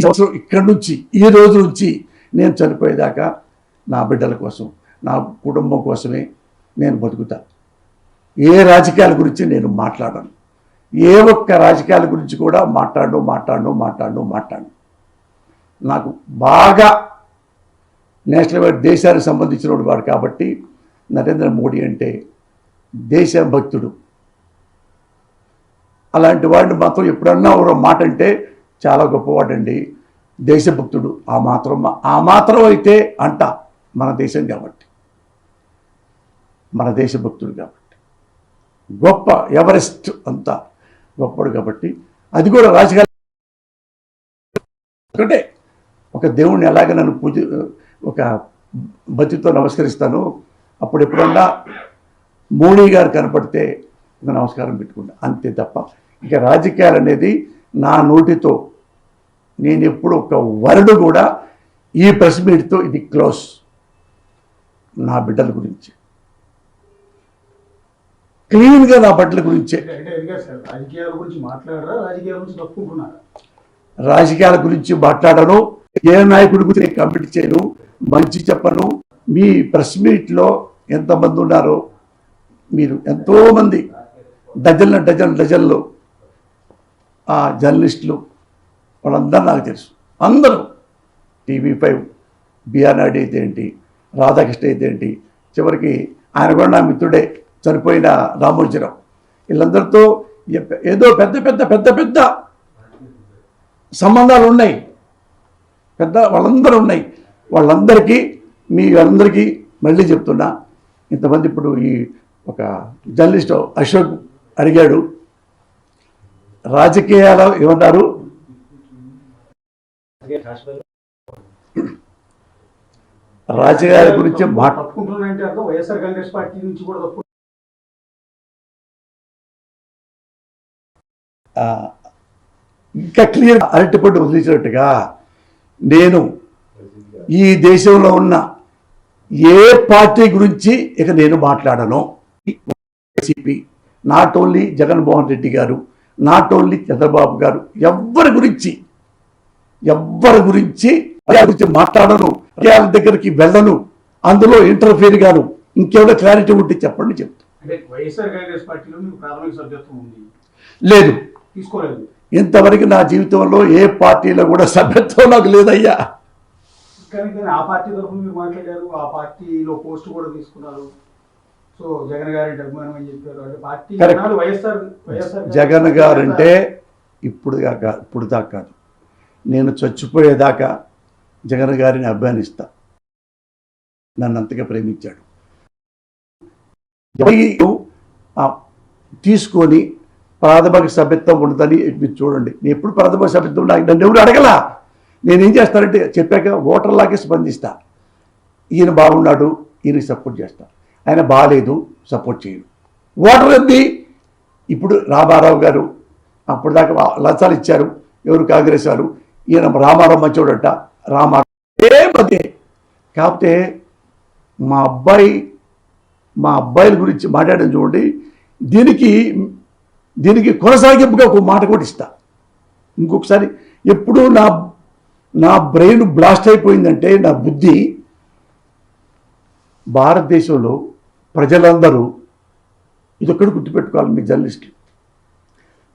సంవత్సరం ఇక్కడి నుంచి ఈ రోజు నుంచి నేను చనిపోయేదాకా నా బిడ్డల కోసం నా కుటుంబం కోసమే నేను బతుకుతా. ఏ రాజకీయాల గురించి నేను మాట్లాడను. ఏ ఒక్క రాజకీయాల గురించి కూడా మాట్లాడను. నాకు బాగా నేషనల్ వైడ్ దేశానికి సంబంధించిన వాడు కాబట్టి నరేంద్ర మోడీ అంటే దేశభక్తుడు. అలాంటి వాడిని మాత్రం ఎప్పుడన్నా ఒక మాట అంటే చాలా గొప్పవాడండి, దేశభక్తుడు. ఆ మాత్రం అయితే అంట మన దేశం కాబట్టి, మన దేశభక్తుడు కాబట్టి, గొప్ప ఎవరెస్ట్ అంతా గొప్పడు కాబట్టి. అది కూడా రాజకీయాలు ఒకటే, ఒక దేవుణ్ణి ఎలాగ నన్ను ఒక భక్తితో నమస్కరిస్తాను. అప్పుడు ఎప్పుడన్నా మోడీ గారు కనపడితే ఒక నమస్కారం పెట్టుకుంటా, అంతే తప్ప ఇక రాజకీయాలు అనేది నా నోటితో నేను ఎప్పుడు ఒక వర్డ్ కూడా ఈ ప్రెస్ మీట్తో ఇది క్లోజ్. నా బిడ్డల గురించి క్లీన్గా నా బిడ్డల గురించే. రాజకీయాల గురించి మాట్లాడను, ఏ నాయకుడి గురించి నేను కమిటీ చేయను, మంచి చెప్పను. మీ ప్రెస్ మీట్లో ఎంతమంది ఉన్నారో మీరు ఎంతోమంది డజన్లు ఆ జర్నలిస్టులు వాళ్ళందరూ నాకు తెలుసు. అందరూ TV5 బిఆర్ నాయుడు అయితే ఏంటి, రాధాకృష్ణ అయితే ఏంటి, చివరికి ఆయన కూడా నా మిత్రుడే చనిపోయిన రామోజీరావు, వీళ్ళందరితో ఏదో పెద్ద సంబంధాలు ఉన్నాయి, వాళ్ళందరూ ఉన్నాయి. వాళ్ళందరికీ మీ అందరికీ మళ్ళీ చెప్తున్నా, ఇంతమంది ఇప్పుడు ఈ ఒక జర్నలిస్ట్ అశోక్ అడిగాడు రాజకీయాలు ఏమన్నారు, రాజకీయాల గురించి ఇంకా క్లియర్ అరటిపండు వదిలించినట్టుగా నేను ఈ దేశంలో ఉన్న ఏ పార్టీ గురించి ఇక నేను మాట్లాడను. YCP, not only Jaganmohan Reddy గారు, నాట్ ఓన్లీ చంద్రబాబు గారు, ఎవ్వరి గురించి మాట్లాడను, రాజకీయాల దగ్గరికి వెళ్ళను, అందులో ఇంటర్ఫియర్ గాను. ఇంకేమైనా క్లారిటీ ఉంటే చెప్పండి, లేదు. ఇంతవరకు నా జీవితంలో ఏ పార్టీలో కూడా సభ్యత్వం నాకు లేదయ్యా. ఆ పార్టీ తరఫున మీరు మాట్లాడారు, ఆ పార్టీలో పోస్ట్ కూడా తీసుకున్నారు. సో జగన్ గారి అభిమానం అని చెప్పారు. అంటే పార్టీ వైఎస్ఆర్ జగన్ గారు అంటే ఇప్పుడు దాకా కాదు, నేను చచ్చిపోయేదాకా జగన్ గారిని అభిమానిస్తా. నన్ను అంతగా ప్రేమించాడు. తీసుకొని ప్రాథమిక సభ్యత్వం ఉండదని మీరు చూడండి. నేను ఎప్పుడు ప్రాథమిక సభ్యత్వం నన్ను ఎవరు అడగలా. నేనేం చేస్తానంటే చెప్పాక ఓటర్లాగే స్పందిస్తా. ఈయన బాగున్నాడు, ఈయనకి సపోర్ట్ చేస్తా, ఆయన బాగాలేదు సపోర్ట్ చేయను. ఓటర్ ఏంది? ఇప్పుడు రామారావు గారు అప్పుడు దాకా లంచాలు ఇచ్చారు, ఎవరు కాంగ్రెస్ వారు. ఈయన రామారావు మంచోడట, రామారావు ఏమదే. కాకపోతే మా అబ్బాయిల గురించి మాట్లాడడం చూడండి. దీనికి కొనసాగింపుగా ఒక మాట కూడా ఇస్తా. ఇంకొకసారి ఎప్పుడు నా బ్రెయిన్ బ్లాస్ట్ అయిపోయిందంటే, నా బుద్ధి, భారతదేశంలో ప్రజలందరూ ఇదొక్కటి గుర్తుపెట్టుకోవాలి. మీ జర్నలిస్టులు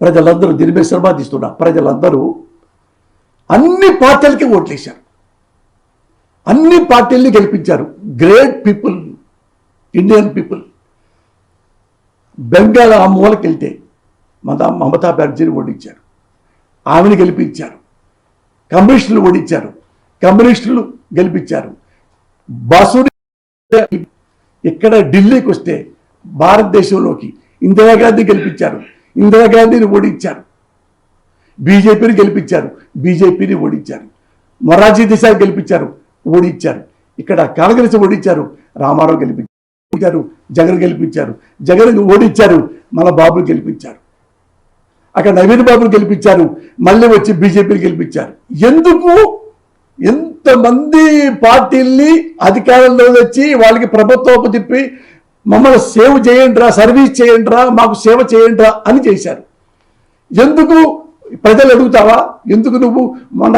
ప్రజలందరూ దీని మీద శ్రమ తీస్తున్నా. ప్రజలందరూ అన్ని పార్టీలకి ఓట్లేశారు, అన్ని పార్టీల్ని గెలిపించారు. Great people, Indian people. Bengal ఆ మూలకి వెళ్తే మమతా బెనర్జీని ఓడించారు, ఆమెను గెలిపించారు. కమ్యూనిస్టులు ఓడించారు, కమ్యూనిస్టులు గెలిపించారు. బసుని ఇక్కడ ఢిల్లీకి వస్తే భారతదేశంలోకి ఇందిరాగాంధీ గెలిపించారు, ఇందిరాగాంధీని ఓడించారు. బీజేపీని గెలిపించారు, బీజేపీని ఓడించారు. మొరార్జీ దేశాయ్ గెలిపించారు, ఓడించారు. ఇక్కడ కాంగ్రెస్ ఓడించారు, రామారావు గెలిపించారు, జగన్ గెలిపించారు, జగన్ ఓడించారు, మన బాబుని గెలిపించారు. అక్కడ నవీన్ బాబుని గెలిపించారు, మళ్ళీ వచ్చి బీజేపీని గెలిపించారు. ఎందుకు ఎంతమంది పార్టీల్ని అధికారంలో వచ్చి వాళ్ళకి ప్రభుత్వం తిప్పి మమ్మల్ని సేవ్ చేయండిరా, సర్వీస్ చేయండిరా, మాకు సేవ చేయండిరా అని చేశారు. ఎందుకు ప్రజలు అడుగుతావా? ఎందుకు నువ్వు మన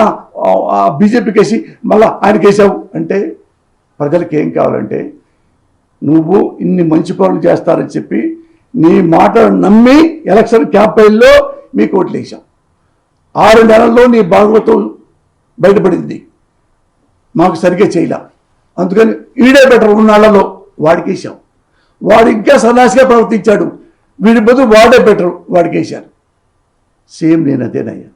బీజేపీకి వేసి మళ్ళీ ఆయనకి వేసావు అంటే ప్రజలకు ఏం కావాలంటే నువ్వు ఇన్ని మంచి పనులు చేస్తారని చెప్పి నీ మాట నమ్మి ఎలక్షన్ క్యాంపెయిన్లో మీకు ఓట్లు వేసాం. 6 నెలల్లో నీ భాగవతం బయటపడింది, మాకు సరిగ్గా చేయలే, అందుకని ఈడే బెటర్ ఉన్నాళ్ళలో వాడికి వేసాం. వాడు ఇంకా సన్నాసిగా ప్రవర్తించాడు, వీడి బదులు వాడే బెటర్ వాడికి వేశారు. సేమ్ నేను అదేనయ్యా.